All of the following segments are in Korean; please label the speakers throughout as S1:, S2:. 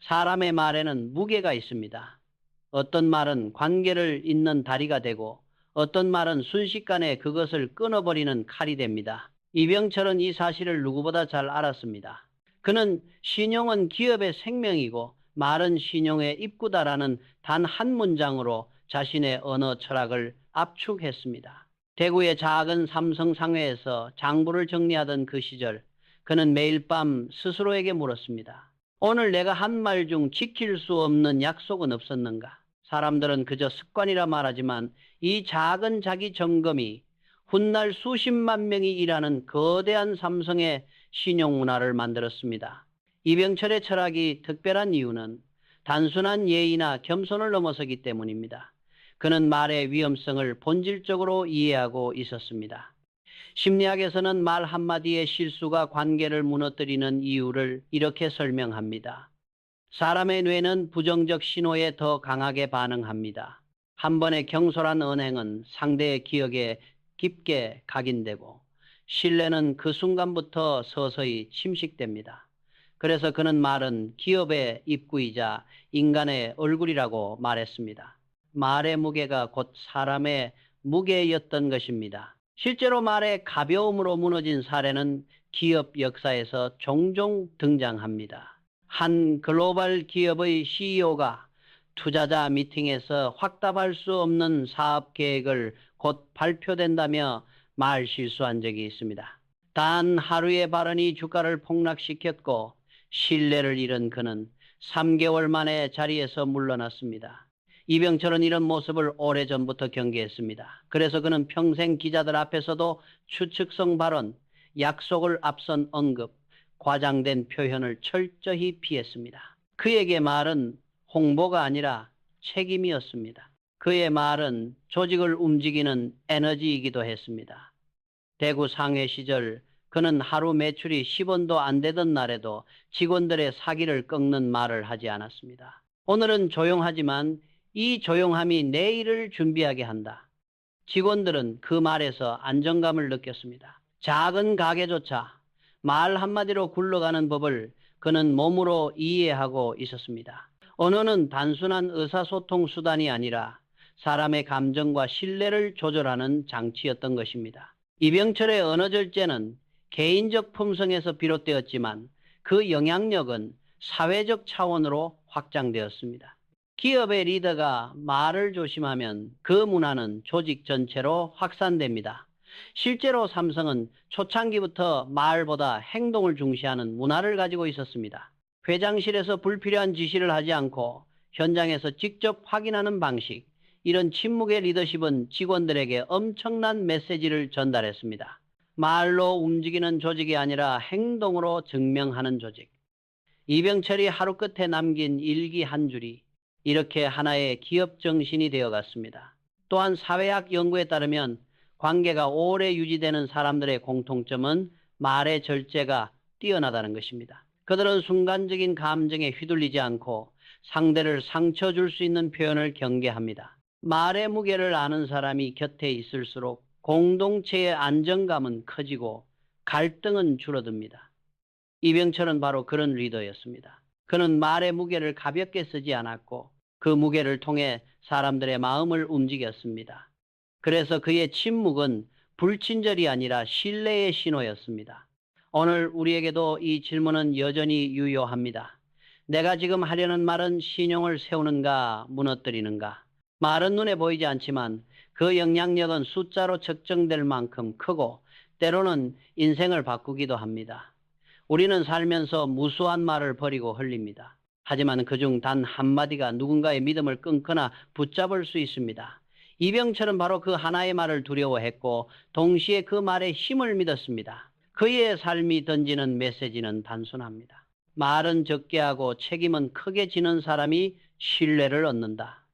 S1: 사람의 말에는 무게가 있습니다. 어떤 말은 관계를 잇는 다리가 되고 어떤 말은 순식간에 그것을 끊어버리는 칼이 됩니다. 이병철은 이 사실을 누구보다 잘 알았습니다. 그는 신용은 기업의 생명이고 말은 신용의 입구다라는 단 한 문장으로 자신의 언어 철학을 압축했습니다. 대구의 작은 삼성 상회에서 장부를 정리하던 그 시절, 그는 매일 밤 스스로에게 물었습니다. 오늘 내가 한 말 중 지킬 수 없는 약속은 없었는가? 사람들은 그저 습관이라 말하지만 이 작은 자기 점검이 훗날 수십만 명이 일하는 거대한 삼성의 신용 문화를 만들었습니다. 이병철의 철학이 특별한 이유는 단순한 예의나 겸손을 넘어서기 때문입니다. 그는 말의 위험성을 본질적으로 이해하고 있었습니다. 심리학에서는 말 한마디의 실수가 관계를 무너뜨리는 이유를 이렇게 설명합니다. 사람의 뇌는 부정적 신호에 더 강하게 반응합니다. 한 번의 경솔한 언행은 상대의 기억에 깊게 각인되고 신뢰는 그 순간부터 서서히 침식됩니다. 그래서 그는 말은 기업의 입구이자 인간의 얼굴이라고 말했습니다. 말의 무게가 곧 사람의 무게였던 것입니다. 실제로 말의 가벼움으로 무너진 사례는 기업 역사에서 종종 등장합니다. 한 글로벌 기업의 CEO가 투자자 미팅에서 확답할 수 없는 사업 계획을 곧 발표된다며 말 실수한 적이 있습니다. 단 하루의 발언이 주가를 폭락시켰고 신뢰를 잃은 그는 3개월 만에 자리에서 물러났습니다. 이병철은 이런 모습을 오래전부터 경계했습니다. 그래서 그는 평생 기자들 앞에서도 추측성 발언, 약속을 앞선 언급, 과장된 표현을 철저히 피했습니다. 그에게 말은 홍보가 아니라 책임이었습니다. 그의 말은 조직을 움직이는 에너지이기도 했습니다. 대구 상회 시절 그는 하루 매출이 10원도 안 되던 날에도 직원들의 사기를 꺾는 말을 하지 않았습니다. 오늘은 조용하지만 이 조용함이 내일을 준비하게 한다. 직원들은 그 말에서 안정감을 느꼈습니다. 작은 가게조차 말 한마디로 굴러가는 법을 그는 몸으로 이해하고 있었습니다. 언어는 단순한 의사소통 수단이 아니라 사람의 감정과 신뢰를 조절하는 장치였던 것입니다. 이병철의 언어 절제는 개인적 품성에서 비롯되었지만 그 영향력은 사회적 차원으로 확장되었습니다. 기업의 리더가 말을 조심하면 그 문화는 조직 전체로 확산됩니다. 실제로 삼성은 초창기부터 말보다 행동을 중시하는 문화를 가지고 있었습니다. 회장실에서 불필요한 지시를 하지 않고 현장에서 직접 확인하는 방식, 이런 침묵의 리더십은 직원들에게 엄청난 메시지를 전달했습니다. 말로 움직이는 조직이 아니라 행동으로 증명하는 조직. 이병철이 하루 끝에 남긴 일기 한 줄이 이렇게 하나의 기업 정신이 되어갔습니다. 또한 사회학 연구에 따르면 관계가 오래 유지되는 사람들의 공통점은 말의 절제가 뛰어나다는 것입니다. 그들은 순간적인 감정에 휘둘리지 않고 상대를 상처 줄 수 있는 표현을 경계합니다. 말의 무게를 아는 사람이 곁에 있을수록 공동체의 안정감은 커지고 갈등은 줄어듭니다. 이병철은 바로 그런 리더였습니다. 그는 말의 무게를 가볍게 쓰지 않았고 그 무게를 통해 사람들의 마음을 움직였습니다. 그래서 그의 침묵은 불친절이 아니라 신뢰의 신호였습니다. 오늘 우리에게도 이 질문은 여전히 유효합니다. 내가 지금 하려는 말은 신용을 세우는가 무너뜨리는가? 말은 눈에 보이지 않지만 그 영향력은 숫자로 측정될 만큼 크고 때로는 인생을 바꾸기도 합니다. 우리는 살면서 무수한 말을 버리고 흘립니다. 하지만 그중 단 한마디가 누군가의 믿음을 끊거나 붙잡을 수 있습니다. 이병철은 바로 그 하나의 말을 두려워했고 동시에 그 말의 힘을 믿었습니다. 그의 삶이 던지는 메시지는 단순합니다. 말은 적게 하고 책임은 크게 지는 사람이 신뢰를 얻는다.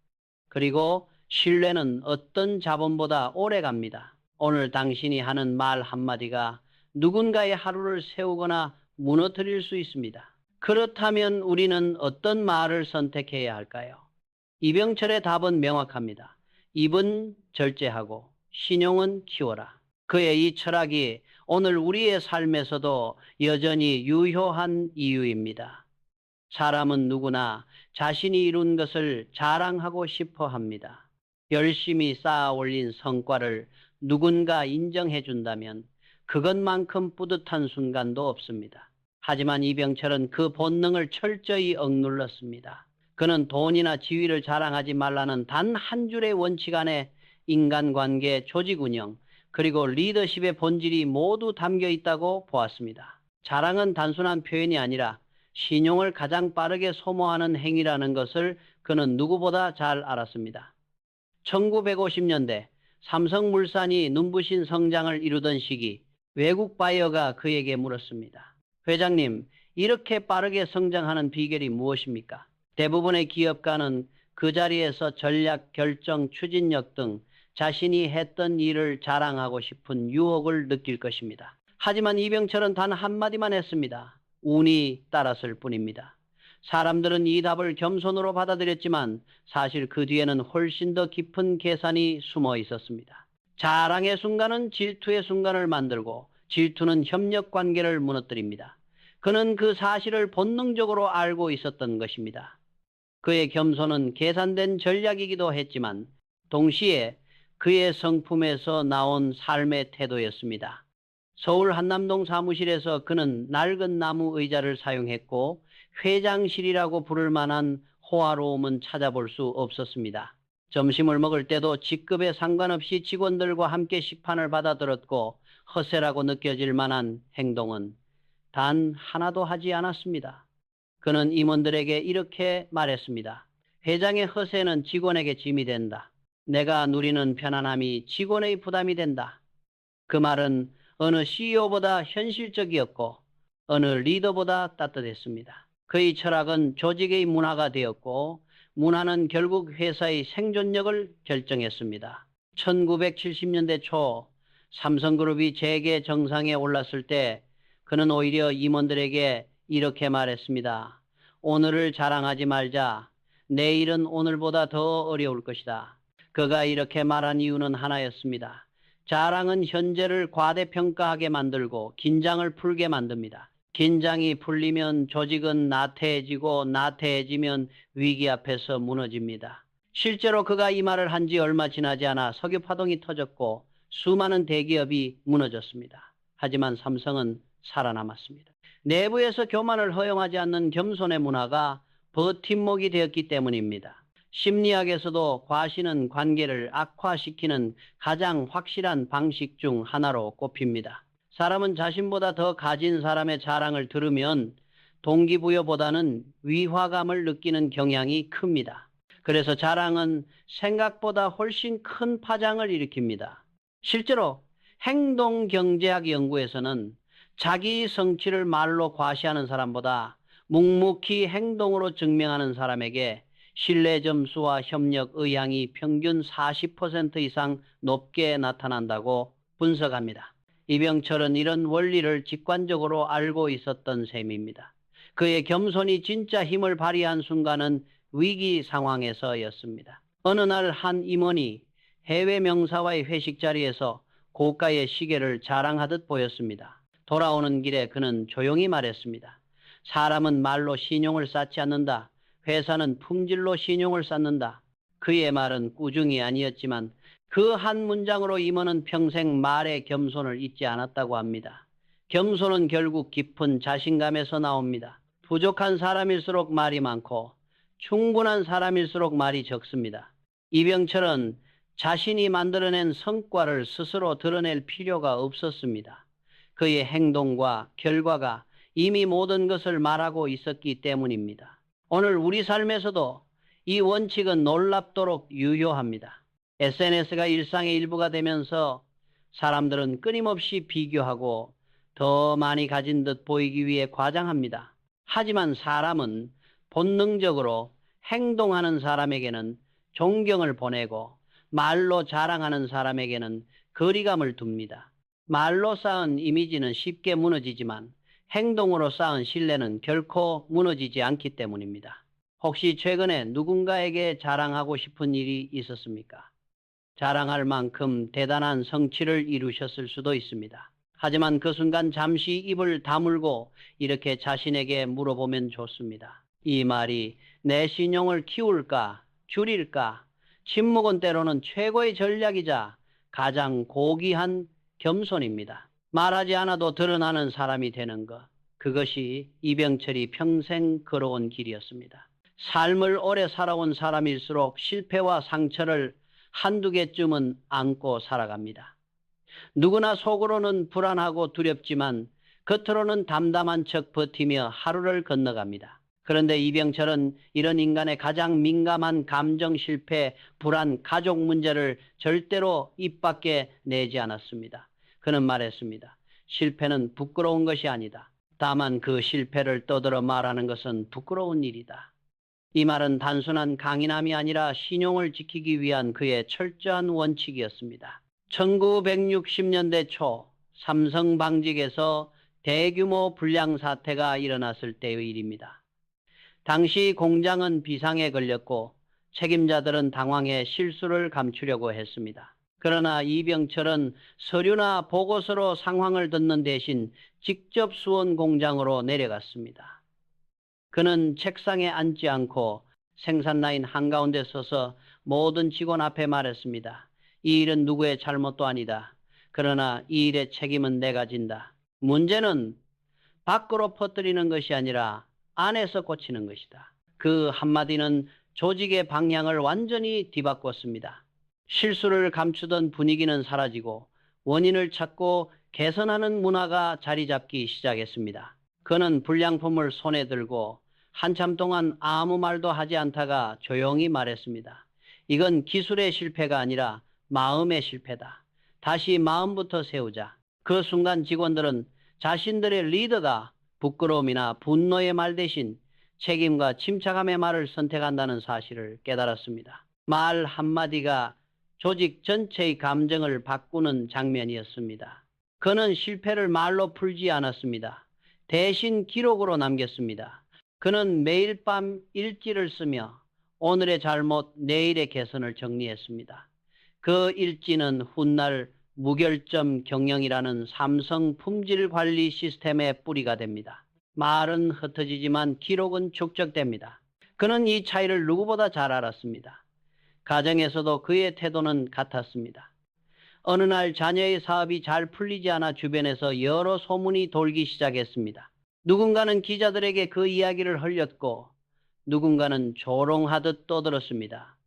S1: 그리고 신뢰는 어떤 자본보다 오래 갑니다. 오늘 당신이 하는 말 한마디가 누군가의 하루를 세우거나 무너뜨릴 수 있습니다. 그렇다면 우리는 어떤 말을 선택해야 할까요? 이병철의 답은 명확합니다. 입은 절제하고 신용은 키워라. 그의 이 철학이 오늘 우리의 삶에서도 여전히 유효한 이유입니다. 사람은 누구나 자신이 이룬 것을 자랑하고 싶어 합니다. 열심히 쌓아 올린 성과를 누군가 인정해 준다면 그것만큼 뿌듯한 순간도 없습니다. 하지만 이병철은 그 본능을 철저히 억눌렀습니다. 그는 돈이나 지위를 자랑하지 말라는 단 한 줄의 원칙 안에 인간관계, 조직운영, 그리고 리더십의 본질이 모두 담겨 있다고 보았습니다. 자랑은 단순한 표현이 아니라 신용을 가장 빠르게 소모하는 행위라는 것을 그는 누구보다 잘 알았습니다. 1950년대 삼성물산이 눈부신 성장을 이루던 시기, 외국 바이어가 그에게 물었습니다. 회장님, 이렇게 빠르게 성장하는 비결이 무엇입니까? 대부분의 기업가는 그 자리에서 전략, 결정, 추진력 등 자신이 했던 일을 자랑하고 싶은 유혹을 느낄 것입니다. 하지만 이병철은 단 한마디만 했습니다. 운이 따랐을 뿐입니다. 사람들은 이 답을 겸손으로 받아들였지만 사실 그 뒤에는 훨씬 더 깊은 계산이 숨어 있었습니다. 자랑의 순간은 질투의 순간을 만들고 질투는 협력 관계를 무너뜨립니다. 그는 그 사실을 본능적으로 알고 있었던 것입니다. 그의 겸손은 계산된 전략이기도 했지만 동시에 그의 성품에서 나온 삶의 태도였습니다. 서울 한남동 사무실에서 그는 낡은 나무 의자를 사용했고 회장실이라고 부를 만한 호화로움은 찾아볼 수 없었습니다. 점심을 먹을 때도 직급에 상관없이 직원들과 함께 식판을 받아 들었고 허세라고 느껴질 만한 행동은 단 하나도 하지 않았습니다. 그는 임원들에게 이렇게 말했습니다. 회장의 허세는 직원에게 짐이 된다. 내가 누리는 편안함이 직원의 부담이 된다. 그 말은 어느 CEO보다 현실적이었고 어느 리더보다 따뜻했습니다. 그의 철학은 조직의 문화가 되었고 문화는 결국 회사의 생존력을 결정했습니다. 1970년대 초 삼성그룹이 재계 정상에 올랐을 때 그는 오히려 임원들에게 이렇게 말했습니다. 오늘을 자랑하지 말자. 내일은 오늘보다 더 어려울 것이다. 그가 이렇게 말한 이유는 하나였습니다. 자랑은 현재를 과대평가하게 만들고 긴장을 풀게 만듭니다. 긴장이 풀리면 조직은 나태해지고 나태해지면 위기 앞에서 무너집니다. 실제로 그가 이 말을 한 지 얼마 지나지 않아 석유 파동이 터졌고 수많은 대기업이 무너졌습니다. 하지만 삼성은 살아남았습니다. 내부에서 교만을 허용하지 않는 겸손의 문화가 버팀목이 되었기 때문입니다. 심리학에서도 과시는 관계를 악화시키는 가장 확실한 방식 중 하나로 꼽힙니다. 사람은 자신보다 더 가진 사람의 자랑을 들으면 동기부여보다는 위화감을 느끼는 경향이 큽니다. 그래서 자랑은 생각보다 훨씬 큰 파장을 일으킵니다. 실제로 행동경제학 연구에서는 자기 성취를 말로 과시하는 사람보다 묵묵히 행동으로 증명하는 사람에게 신뢰 점수와 협력 의향이 평균 40% 이상 높게 나타난다고 분석합니다. 이병철은 이런 원리를 직관적으로 알고 있었던 셈입니다. 그의 겸손이 진짜 힘을 발휘한 순간은 위기 상황에서였습니다. 어느 날 한 임원이 해외 명사와의 회식 자리에서 고가의 시계를 자랑하듯 보였습니다. 돌아오는 길에 그는 조용히 말했습니다. 사람은 말로 신용을 쌓지 않는다. 회사는 품질로 신용을 쌓는다. 그의 말은 꾸중이 아니었지만 그 한 문장으로 임원은 평생 말의 겸손을 잊지 않았다고 합니다. 겸손은 결국 깊은 자신감에서 나옵니다. 부족한 사람일수록 말이 많고 충분한 사람일수록 말이 적습니다. 이병철은 자신이 만들어낸 성과를 스스로 드러낼 필요가 없었습니다. 그의 행동과 결과가 이미 모든 것을 말하고 있었기 때문입니다. 오늘 우리 삶에서도 이 원칙은 놀랍도록 유효합니다. SNS가 일상의 일부가 되면서 사람들은 끊임없이 비교하고 더 많이 가진 듯 보이기 위해 과장합니다. 하지만 사람은 본능적으로 행동하는 사람에게는 존경을 보내고 말로 자랑하는 사람에게는 거리감을 둡니다. 말로 쌓은 이미지는 쉽게 무너지지만 행동으로 쌓은 신뢰는 결코 무너지지 않기 때문입니다. 혹시 최근에 누군가에게 자랑하고 싶은 일이 있었습니까? 자랑할 만큼 대단한 성취를 이루셨을 수도 있습니다. 하지만 그 순간 잠시 입을 다물고 이렇게 자신에게 물어보면 좋습니다. 이 말이 내 신용을 키울까, 줄일까, 침묵은 때로는 최고의 전략이자 가장 고귀한 겸손입니다. 말하지 않아도 드러나는 사람이 되는 것. 그것이 이병철이 평생 걸어온 길이었습니다. 삶을 오래 살아온 사람일수록 실패와 상처를 한두 개쯤은 안고 살아갑니다. 누구나 속으로는 불안하고 두렵지만 겉으로는 담담한 척 버티며 하루를 건너갑니다. 그런데 이병철은 이런 인간의 가장 민감한 감정 실패, 불안, 가족 문제를 절대로 입 밖에 내지 않았습니다. 그는 말했습니다. 실패는 부끄러운 것이 아니다. 다만 그 실패를 떠들어 말하는 것은 부끄러운 일이다. 이 말은 단순한 강인함이 아니라 신용을 지키기 위한 그의 철저한 원칙이었습니다. 1960년대 초 삼성 방직에서 대규모 불량 사태가 일어났을 때의 일입니다. 당시 공장은 비상에 걸렸고 책임자들은 당황해 실수를 감추려고 했습니다. 그러나 이병철은 서류나 보고서로 상황을 듣는 대신 직접 수원 공장으로 내려갔습니다. 그는 책상에 앉지 않고 생산라인 한가운데 서서 모든 직원 앞에 말했습니다. 이 일은 누구의 잘못도 아니다. 그러나 이 일의 책임은 내가 진다. 문제는 밖으로 퍼뜨리는 것이 아니라 안에서 고치는 것이다. 그 한마디는 조직의 방향을 완전히 뒤바꿨습니다. 실수를 감추던 분위기는 사라지고 원인을 찾고 개선하는 문화가 자리 잡기 시작했습니다. 그는 불량품을 손에 들고 한참 동안 아무 말도 하지 않다가 조용히 말했습니다. 이건 기술의 실패가 아니라 마음의 실패다. 다시 마음부터 세우자. 그 순간 직원들은 자신들의 리더가 부끄러움이나 분노의 말 대신 책임과 침착함의 말을 선택한다는 사실을 깨달았습니다. 말 한마디가 조직 전체의 감정을 바꾸는 장면이었습니다. 그는 실패를 말로 풀지 않았습니다. 대신 기록으로 남겼습니다. 그는 매일 밤 일지를 쓰며 오늘의 잘못, 내일의 개선을 정리했습니다. 그 일지는 훗날 무결점 경영이라는 삼성 품질 관리 시스템의 뿌리가 됩니다. 말은 흩어지지만 기록은 축적됩니다. 그는 이 차이를 누구보다 잘 알았습니다. 가정에서도 그의 태도는 같았습니다. 어느 날 자녀의 사업이 잘 풀리지 않아 주변에서 여러 소문이 돌기 시작했습니다. 누군가는 기자들에게 그 이야기를 흘렸고 누군가는 조롱하듯 떠들었습니다.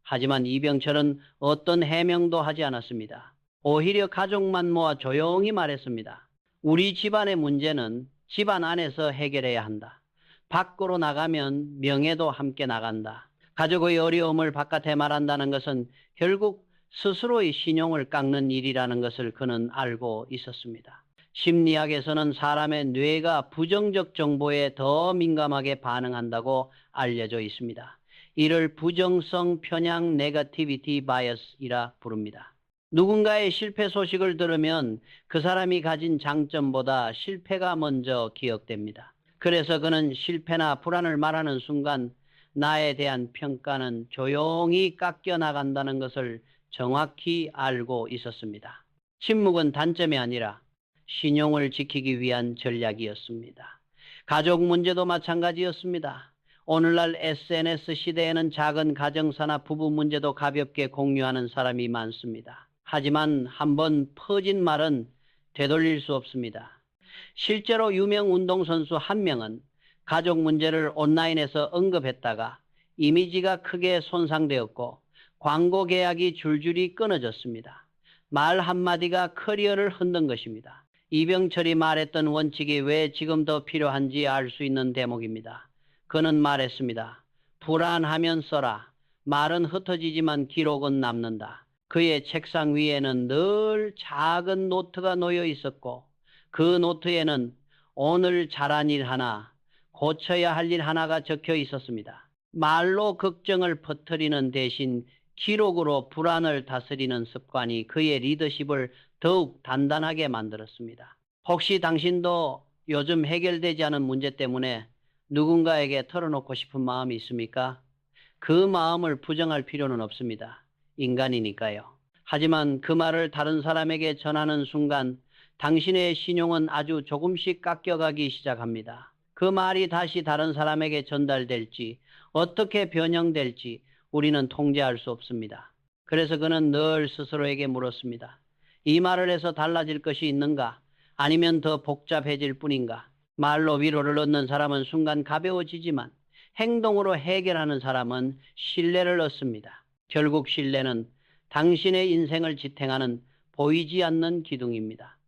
S1: 하지만 이병철은 어떤 해명도 하지 않았습니다. 오히려 가족만 모아 조용히 말했습니다. 우리 집안의 문제는 집안 안에서 해결해야 한다. 밖으로 나가면 명예도 함께 나간다. 가족의 어려움을 바깥에 말한다는 것은 결국 스스로의 신용을 깎는 일이라는 것을 그는 알고 있었습니다. 심리학에서는 사람의 뇌가 부정적 정보에 더 민감하게 반응한다고 알려져 있습니다. 이를 부정성 편향 네거티비티 바이어스이라 부릅니다. 누군가의 실패 소식을 들으면 그 사람이 가진 장점보다 실패가 먼저 기억됩니다. 그래서 그는 실패나 불안을 말하는 순간 나에 대한 평가는 조용히 깎여 나간다는 것을 정확히 알고 있었습니다. 침묵은 단점이 아니라 신용을 지키기 위한 전략이었습니다. 가족 문제도 마찬가지였습니다. 오늘날 SNS 시대에는 작은 가정사나 부부 문제도 가볍게 공유하는 사람이 많습니다. 하지만 한번 퍼진 말은 되돌릴 수 없습니다. 실제로 유명 운동선수 한 명은 가족 문제를 온라인에서 언급했다가 이미지가 크게 손상되었고 광고 계약이 줄줄이 끊어졌습니다. 말 한마디가 커리어를 흔든 것입니다. 이병철이 말했던 원칙이 왜 지금 더 필요한지 알 수 있는 대목입니다. 그는 말했습니다. 불안하면 써라. 말은 흩어지지만 기록은 남는다. 그의 책상 위에는 늘 작은 노트가 놓여 있었고 그 노트에는 오늘 잘한 일 하나, 고쳐야 할 일 하나가 적혀 있었습니다. 말로 걱정을 퍼뜨리는 대신 기록으로 불안을 다스리는 습관이 그의 리더십을 더욱 단단하게 만들었습니다. 혹시 당신도 요즘 해결되지 않은 문제 때문에 누군가에게 털어놓고 싶은 마음이 있습니까? 그 마음을 부정할 필요는 없습니다. 인간이니까요. 하지만 그 말을 다른 사람에게 전하는 순간 당신의 신용은 아주 조금씩 깎여가기 시작합니다. 그 말이 다시 다른 사람에게 전달될지, 어떻게 변형될지 우리는 통제할 수 없습니다. 그래서 그는 늘 스스로에게 물었습니다. 이 말을 해서 달라질 것이 있는가? 아니면 더 복잡해질 뿐인가? 말로 위로를 얻는 사람은 순간 가벼워지지만 행동으로 해결하는 사람은 신뢰를 얻습니다. 결국 신뢰는 당신의 인생을 지탱하는 보이지 않는 기둥입니다.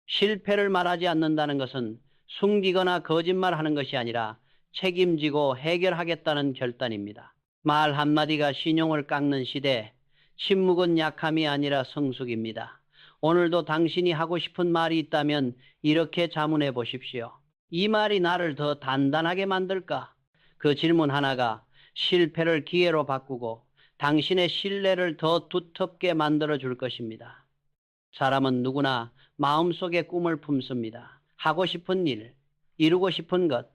S1: 실패를 말하지 않는다는 것은 숨기거나 거짓말하는 것이 아니라 책임지고 해결하겠다는 결단입니다. 말 한마디가 신용을 깎는 시대, 침묵은 약함이 아니라 성숙입니다. 오늘도 당신이 하고 싶은 말이 있다면 이렇게 자문해 보십시오. 이 말이 나를 더 단단하게 만들까? 그 질문 하나가 실패를 기회로 바꾸고 당신의 신뢰를 더 두텁게 만들어 줄 것입니다. 사람은 누구나 마음속에 꿈을 품습니다. 하고 싶은 일, 이루고 싶은 것,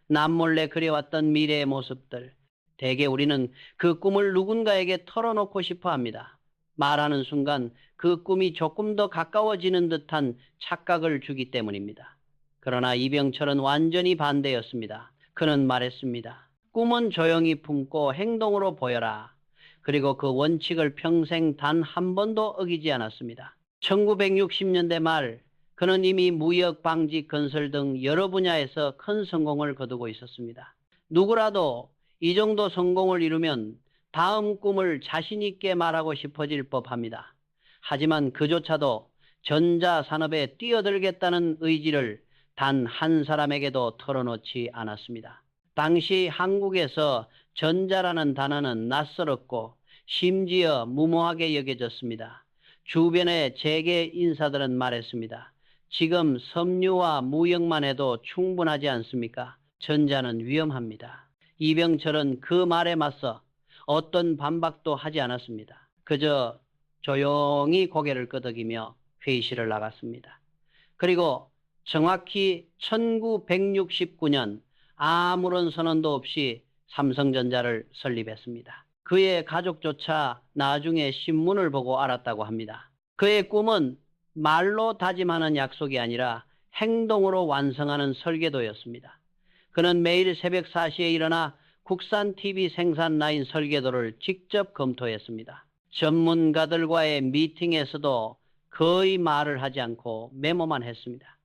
S1: 남몰래 그려왔던 미래의 모습들. 대개 우리는 그 꿈을 누군가에게 털어놓고 싶어 합니다. 말하는 순간 그 꿈이 조금 더 가까워지는 듯한 착각을 주기 때문입니다. 그러나 이병철은 완전히 반대였습니다. 그는 말했습니다. 꿈은 조용히 품고 행동으로 보여라. 그리고 그 원칙을 평생 단 한 번도 어기지 않았습니다. 1960년대 말 그는 이미 무역, 방직, 건설 등 여러 분야에서 큰 성공을 거두고 있었습니다. 누구라도 이 정도 성공을 이루면 다음 꿈을 자신 있게 말하고 싶어질 법합니다. 하지만 그조차도 전자산업에 뛰어들겠다는 의지를 단 한 사람에게도 털어놓지 않았습니다. 당시 한국에서 전자라는 단어는 낯설었고 심지어 무모하게 여겨졌습니다. 주변의 재계 인사들은 말했습니다. 지금 섬유와 무역만 해도 충분하지 않습니까? 전자는 위험합니다. 이병철은 그 말에 맞서 어떤 반박도 하지 않았습니다. 그저 조용히 고개를 끄덕이며 회의실을 나갔습니다. 그리고 정확히 1969년 아무런 선언도 없이 삼성전자를 설립했습니다. 그의 가족조차 나중에 신문을 보고 알았다고 합니다. 그의 꿈은 말로 다짐하는 약속이 아니라 행동으로 완성하는 설계도였습니다. 그는 매일 새벽 4시에 일어나 국산 TV 생산 라인 설계도를 직접 검토했습니다. 전문가들과의 미팅에서도 거의 말을 하지 않고 메모만 했습니다.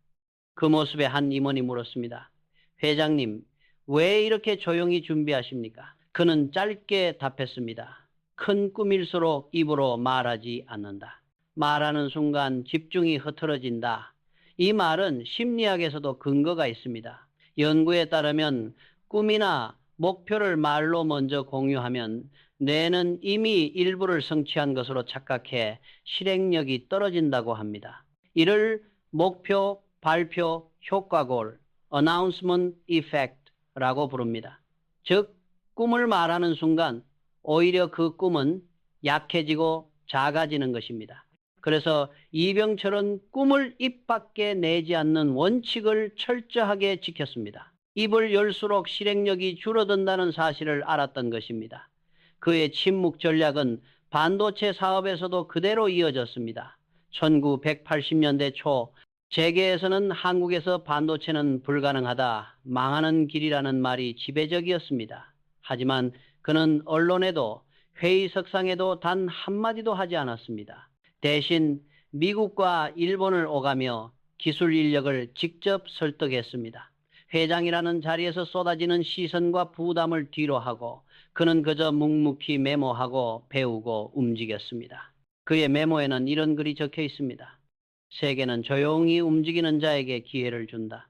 S1: 그 모습에 한 임원이 물었습니다. 회장님, 왜 이렇게 조용히 준비하십니까? 그는 짧게 답했습니다. 큰 꿈일수록 입으로 말하지 않는다. 말하는 순간 집중이 흐트러진다. 이 말은 심리학에서도 근거가 있습니다. 연구에 따르면 꿈이나 목표를 말로 먼저 공유하면 뇌는 이미 일부를 성취한 것으로 착각해 실행력이 떨어진다고 합니다. 이를 목표, 발표, 효과골, announcement effect라고 부릅니다. 즉, 꿈을 말하는 순간 오히려 그 꿈은 약해지고 작아지는 것입니다. 그래서 이병철은 꿈을 입 밖에 내지 않는 원칙을 철저하게 지켰습니다. 입을 열수록 실행력이 줄어든다는 사실을 알았던 것입니다. 그의 침묵 전략은 반도체 사업에서도 그대로 이어졌습니다. 1980년대 초 재계에서는 한국에서 반도체는 불가능하다, 망하는 길이라는 말이 지배적이었습니다. 하지만 그는 언론에도 회의석상에도 단 한마디도 하지 않았습니다. 대신 미국과 일본을 오가며 기술 인력을 직접 설득했습니다. 회장이라는 자리에서 쏟아지는 시선과 부담을 뒤로하고 그는 그저 묵묵히 메모하고 배우고 움직였습니다. 그의 메모에는 이런 글이 적혀 있습니다. 세계는 조용히 움직이는 자에게 기회를 준다.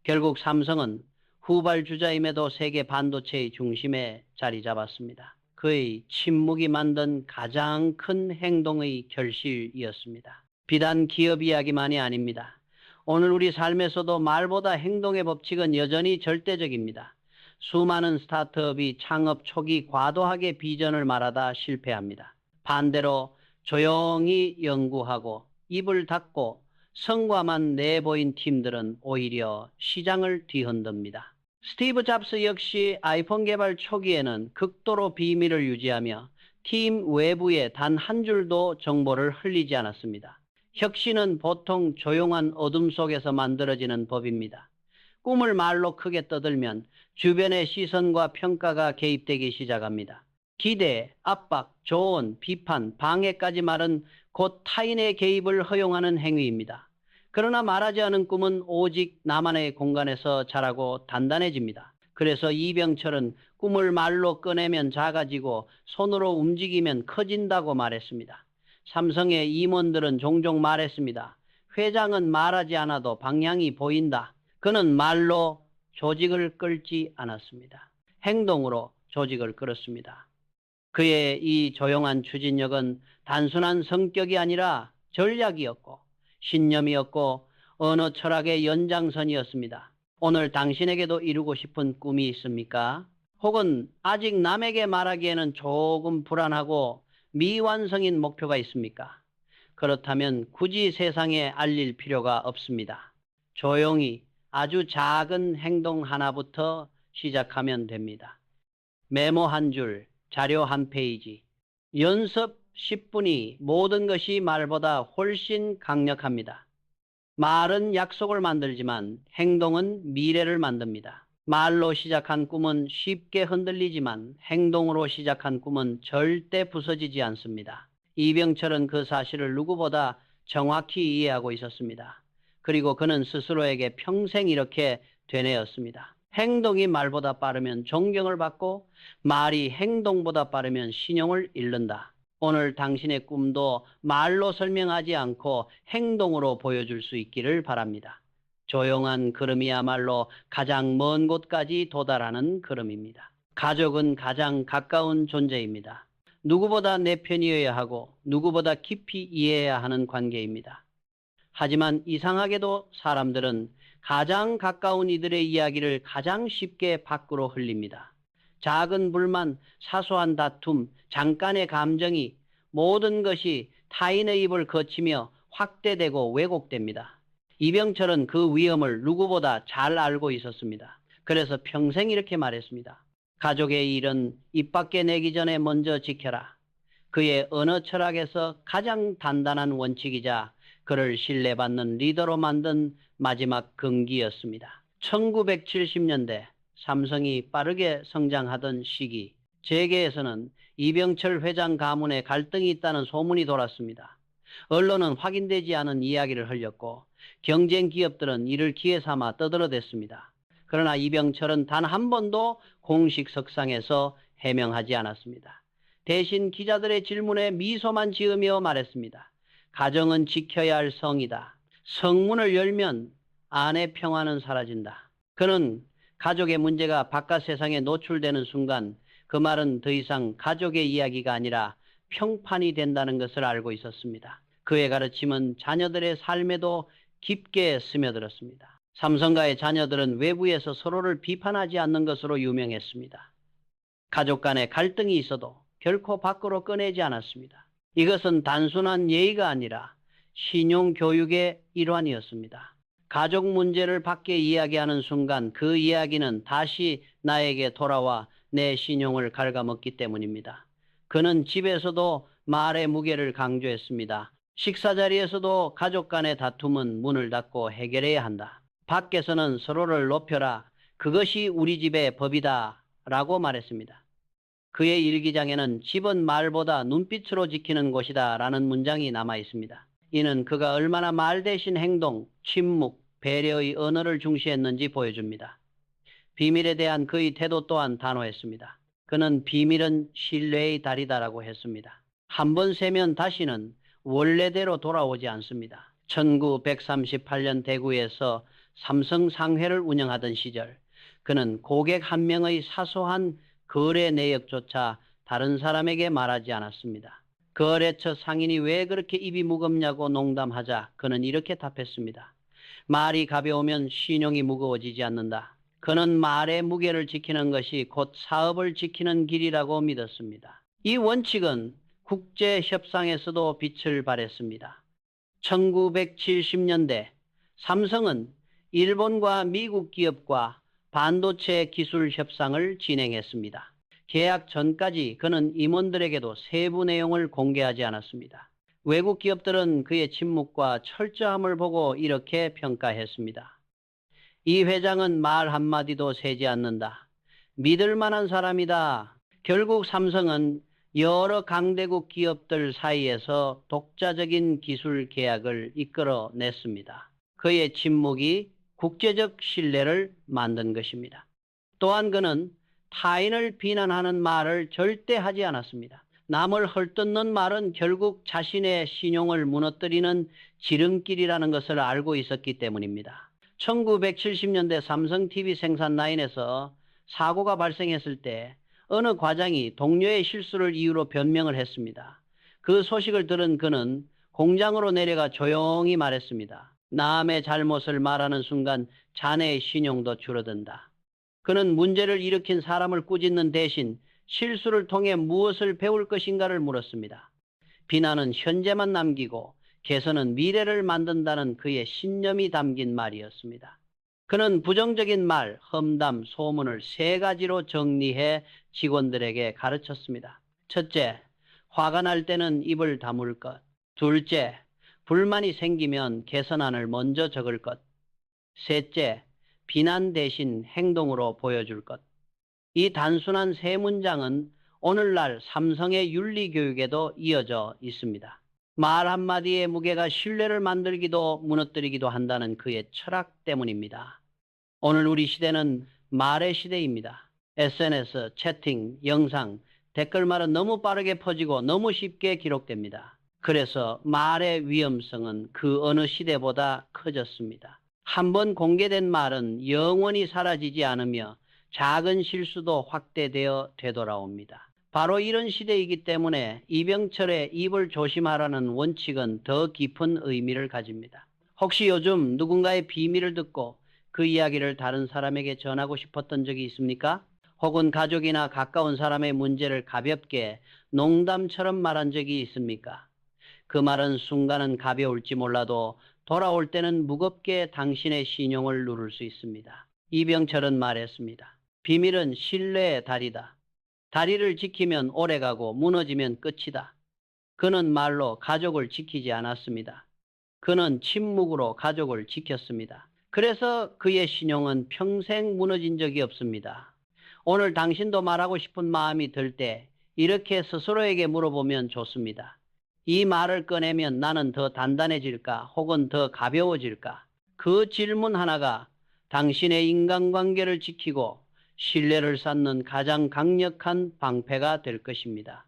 S1: 결국 삼성은 후발주자임에도 세계 반도체의 중심에 자리 잡았습니다. 그의 침묵이 만든 가장 큰 행동의 결실이었습니다. 비단 기업 이야기만이 아닙니다. 오늘 우리 삶에서도 말보다 행동의 법칙은 여전히 절대적입니다. 수많은 스타트업이 창업 초기 과도하게 비전을 말하다 실패합니다. 반대로 조용히 연구하고 입을 닫고 성과만 내보인 팀들은 오히려 시장을 뒤흔듭니다. 스티브 잡스 역시 아이폰 개발 초기에는 극도로 비밀을 유지하며 팀 외부에 단 한 줄도 정보를 흘리지 않았습니다. 혁신은 보통 조용한 어둠 속에서 만들어지는 법입니다. 꿈을 말로 크게 떠들면 주변의 시선과 평가가 개입되기 시작합니다. 기대, 압박, 조언, 비판, 방해까지 말은 곧 타인의 개입을 허용하는 행위입니다. 그러나 말하지 않은 꿈은 오직 나만의 공간에서 자라고 단단해집니다. 그래서 이병철은 꿈을 말로 꺼내면 작아지고 손으로 움직이면 커진다고 말했습니다. 삼성의 임원들은 종종 말했습니다. 회장은 말하지 않아도 방향이 보인다. 그는 말로 조직을 끌지 않았습니다. 행동으로 조직을 끌었습니다. 그의 이 조용한 추진력은 단순한 성격이 아니라 전략이었고 신념이었고 언어 철학의 연장선이었습니다. 오늘 당신에게도 이루고 싶은 꿈이 있습니까? 혹은 아직 남에게 말하기에는 조금 불안하고 미완성인 목표가 있습니까? 그렇다면 굳이 세상에 알릴 필요가 없습니다. 조용히 아주 작은 행동 하나부터 시작하면 됩니다. 메모 한 줄, 자료 한 페이지, 연습 10분이 모든 것이 말보다 훨씬 강력합니다. 말은 약속을 만들지만 행동은 미래를 만듭니다. 말로 시작한 꿈은 쉽게 흔들리지만 행동으로 시작한 꿈은 절대 부서지지 않습니다. 이병철은 그 사실을 누구보다 정확히 이해하고 있었습니다. 그리고 그는 스스로에게 평생 이렇게 되뇌었습니다. 행동이 말보다 빠르면 존경을 받고 말이 행동보다 빠르면 신용을 잃는다. 오늘 당신의 꿈도 말로 설명하지 않고 행동으로 보여줄 수 있기를 바랍니다. 조용한 걸음이야말로 가장 먼 곳까지 도달하는 걸음입니다. 가족은 가장 가까운 존재입니다. 누구보다 내 편이어야 하고 누구보다 깊이 이해해야 하는 관계입니다. 하지만 이상하게도 사람들은 가장 가까운 이들의 이야기를 가장 쉽게 밖으로 흘립니다. 작은 불만, 사소한 다툼, 잠깐의 감정이 모든 것이 타인의 입을 거치며 확대되고 왜곡됩니다. 이병철은 그 위험을 누구보다 잘 알고 있었습니다. 그래서 평생 이렇게 말했습니다. 가족의 일은 입 밖에 내기 전에 먼저 지켜라. 그의 언어 철학에서 가장 단단한 원칙이자 그를 신뢰받는 리더로 만든 마지막 금기였습니다. 1970년대 삼성이 빠르게 성장하던 시기, 재계에서는 이병철 회장 가문에 갈등이 있다는 소문이 돌았습니다. 언론은 확인되지 않은 이야기를 흘렸고 경쟁 기업들은 이를 기회 삼아 떠들어댔습니다. 그러나 이병철은 단 한 번도 공식 석상에서 해명하지 않았습니다. 대신 기자들의 질문에 미소만 지으며 말했습니다. 가정은 지켜야 할 성이다. 성문을 열면 안의 평화는 사라진다. 그는 가족의 문제가 바깥 세상에 노출되는 순간 그 말은 더 이상 가족의 이야기가 아니라 평판이 된다는 것을 알고 있었습니다. 그의 가르침은 자녀들의 삶에도 깊게 스며들었습니다. 삼성가의 자녀들은 외부에서 서로를 비판하지 않는 것으로 유명했습니다. 가족 간에 갈등이 있어도 결코 밖으로 꺼내지 않았습니다. 이것은 단순한 예의가 아니라 신용교육의 일환이었습니다. 가족 문제를 밖에 이야기하는 순간 그 이야기는 다시 나에게 돌아와 내 신용을 갉아먹기 때문입니다. 그는 집에서도 말의 무게를 강조했습니다. 식사 자리에서도 가족 간의 다툼은 문을 닫고 해결해야 한다. 밖에서는 서로를 높여라. 그것이 우리 집의 법이다. 라고 말했습니다. 그의 일기장에는 집은 말보다 눈빛으로 지키는 곳이다. 라는 문장이 남아 있습니다. 이는 그가 얼마나 말 대신 행동, 침묵, 배려의 언어를 중시했는지 보여줍니다. 비밀에 대한 그의 태도 또한 단호했습니다. 그는 비밀은 신뢰의 달이다라고 했습니다. 한 번 세면 다시는 원래대로 돌아오지 않습니다. 1938년 대구에서 삼성 상회를 운영하던 시절 그는 고객 한 명의 사소한 거래 내역조차 다른 사람에게 말하지 않았습니다. 거래처 상인이 왜 그렇게 입이 무겁냐고 농담하자 그는 이렇게 답했습니다. 말이 가벼우면 신용이 무거워지지 않는다. 그는 말의 무게를 지키는 것이 곧 사업을 지키는 길이라고 믿었습니다. 이 원칙은 국제협상에서도 빛을 발했습니다. 1970년대 삼성은 일본과 미국 기업과 반도체 기술 협상을 진행했습니다. 계약 전까지 그는 임원들에게도 세부 내용을 공개하지 않았습니다. 외국 기업들은 그의 침묵과 철저함을 보고 이렇게 평가했습니다. 이 회장은 말 한마디도 세지 않는다. 믿을 만한 사람이다. 결국 삼성은 여러 강대국 기업들 사이에서 독자적인 기술 계약을 이끌어냈습니다. 그의 침묵이 국제적 신뢰를 만든 것입니다. 또한 그는 타인을 비난하는 말을 절대 하지 않았습니다. 남을 헐뜯는 말은 결국 자신의 신용을 무너뜨리는 지름길이라는 것을 알고 있었기 때문입니다. 1970년대 삼성 TV 생산 라인에서 사고가 발생했을 때 어느 과장이 동료의 실수를 이유로 변명을 했습니다. 그 소식을 들은 그는 공장으로 내려가 조용히 말했습니다. 남의 잘못을 말하는 순간 자네의 신용도 줄어든다. 그는 문제를 일으킨 사람을 꾸짖는 대신 실수를 통해 무엇을 배울 것인가를 물었습니다. 비난은 현재만 남기고 개선은 미래를 만든다는 그의 신념이 담긴 말이었습니다. 그는 부정적인 말, 험담, 소문을 세 가지로 정리해 직원들에게 가르쳤습니다. 첫째, 화가 날 때는 입을 다물 것. 둘째, 불만이 생기면 개선안을 먼저 적을 것. 셋째, 비난 대신 행동으로 보여줄 것. 이 단순한 세 문장은 오늘날 삼성의 윤리교육에도 이어져 있습니다. 말 한마디의 무게가 신뢰를 만들기도 무너뜨리기도 한다는 그의 철학 때문입니다. 오늘 우리 시대는 말의 시대입니다. SNS, 채팅, 영상, 댓글말은 너무 빠르게 퍼지고 너무 쉽게 기록됩니다. 그래서 말의 위험성은 그 어느 시대보다 커졌습니다. 한번 공개된 말은 영원히 사라지지 않으며 작은 실수도 확대되어 되돌아옵니다. 바로 이런 시대이기 때문에 이병철의 입을 조심하라는 원칙은 더 깊은 의미를 가집니다. 혹시 요즘 누군가의 비밀을 듣고 그 이야기를 다른 사람에게 전하고 싶었던 적이 있습니까? 혹은 가족이나 가까운 사람의 문제를 가볍게 농담처럼 말한 적이 있습니까? 그 말은 순간은 가벼울지 몰라도 돌아올 때는 무겁게 당신의 신용을 누를 수 있습니다. 이병철은 말했습니다. 비밀은 신뢰의 다리다. 다리를 지키면 오래가고 무너지면 끝이다. 그는 말로 가족을 지키지 않았습니다. 그는 침묵으로 가족을 지켰습니다. 그래서 그의 신용은 평생 무너진 적이 없습니다. 오늘 당신도 말하고 싶은 마음이 들 때 이렇게 스스로에게 물어보면 좋습니다. 이 말을 꺼내면 나는 더 단단해질까 혹은 더 가벼워질까? 그 질문 하나가 당신의 인간관계를 지키고 신뢰를 쌓는 가장 강력한 방패가 될 것입니다.